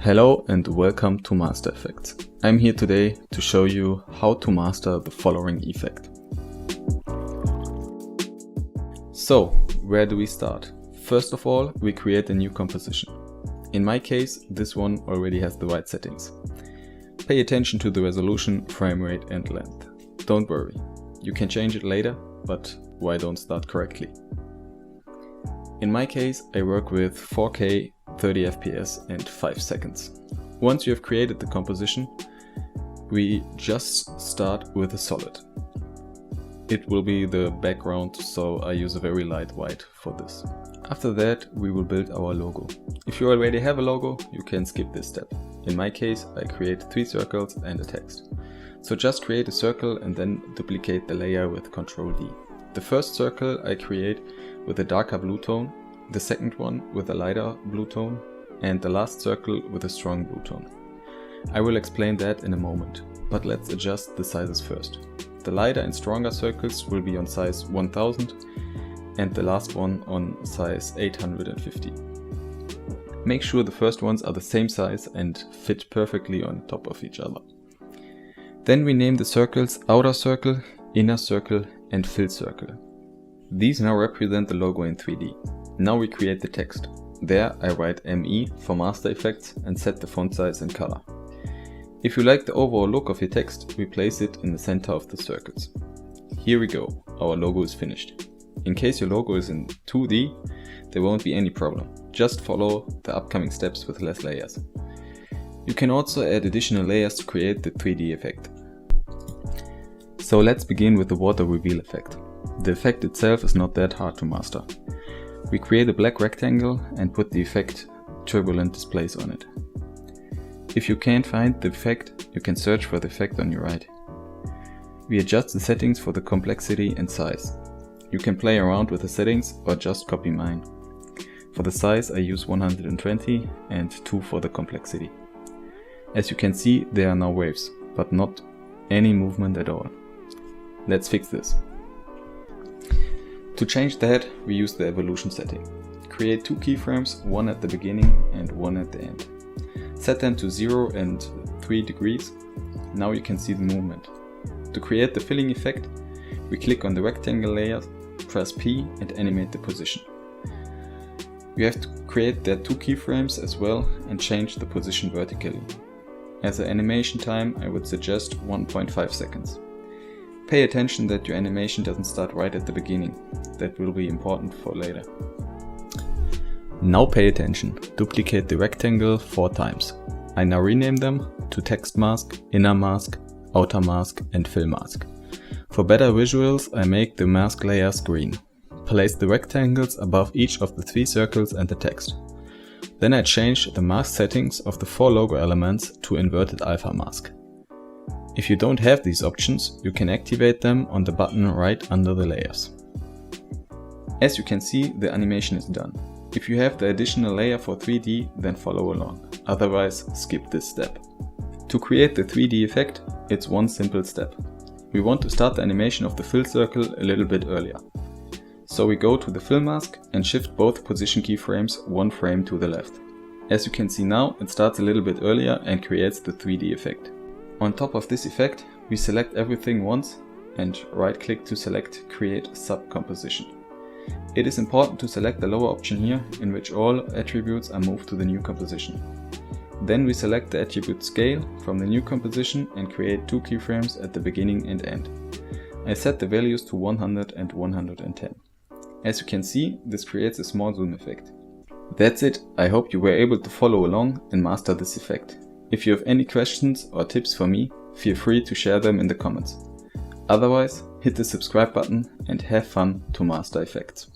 Hello and welcome to Master Effects. I'm here today to show you how to master the following effect. So, where do we start? First of all, we create a new composition. In my case, this one already has the right settings. Pay attention to the resolution, frame rate and length. Don't worry, you can change it later, but why don't start correctly? In my case, I work with 4K, 30 FPS and 5 seconds. Once you have created the composition, we just start with a solid. It will be the background, so I use a very light white for this. After that, we will build our logo. If you already have a logo, you can skip this step. In my case, I create 3 circles and a text. So just create a circle and then duplicate the layer with Ctrl D. The first circle I create with a darker blue tone, the second one with a lighter blue tone, and the last circle with a strong blue tone. I will explain that in a moment, but let's adjust the sizes first. The lighter and stronger circles will be on size 1000 and the last one on size 850. Make sure the first ones are the same size and fit perfectly on top of each other. Then we name the circles outer circle, inner circle and fill circle. These now represent the logo in 3D. Now we create the text. There I write ME for Master Effects and set the font size and color. If you like the overall look of your text, we place it in the center of the circles. Here we go, our logo is finished. In case your logo is in 2D, there won't be any problem. Just follow the upcoming steps with less layers. You can also add additional layers to create the 3D effect. So let's begin with the water reveal effect. The effect itself is not that hard to master. We create a black rectangle and put the effect turbulent displays on it. If you can't find the effect, you can search for the effect on your right. We adjust the settings for the complexity and size. You can play around with the settings or just copy mine. For the size I use 120 and 2 for the complexity. As you can see, there are now waves, but not any movement at all. Let's fix this. To change that, we use the evolution setting. Create 2 keyframes, one at the beginning and one at the end. Set them to 0 and 3 degrees. Now you can see the movement. To create the filling effect, we click on the rectangle layer, press P and animate the position. We have to create their 2 keyframes as well and change the position vertically. As an animation time, I would suggest 1.5 seconds. Pay attention that your animation doesn't start right at the beginning. That will be important for later. Now pay attention. Duplicate the rectangle 4 times. I now rename them to text mask, inner mask, outer mask and fill mask. For better visuals, I make the mask layers green. Place the rectangles above each of the 3 circles and the text. Then I change the mask settings of the 4 logo elements to inverted alpha mask. If you don't have these options, you can activate them on the button right under the layers. As you can see, the animation is done. If you have the additional layer for 3D, then follow along. Otherwise, skip this step. To create the 3D effect, it's one simple step. We want to start the animation of the fill circle a little bit earlier. So we go to the fill mask and shift both position keyframes 1 frame to the left. As you can see now, it starts a little bit earlier and creates the 3D effect. On top of this effect, we select everything once and right click to select Create Sub-Composition. It is important to select the lower option here, in which all attributes are moved to the new composition. Then we select the attribute Scale from the new composition and create 2 keyframes at the beginning and end. I set the values to 100 and 110. As you can see, this creates a small zoom effect. That's it, I hope you were able to follow along and master this effect. If you have any questions or tips for me, feel free to share them in the comments. Otherwise, hit the subscribe button and have fun to master effects.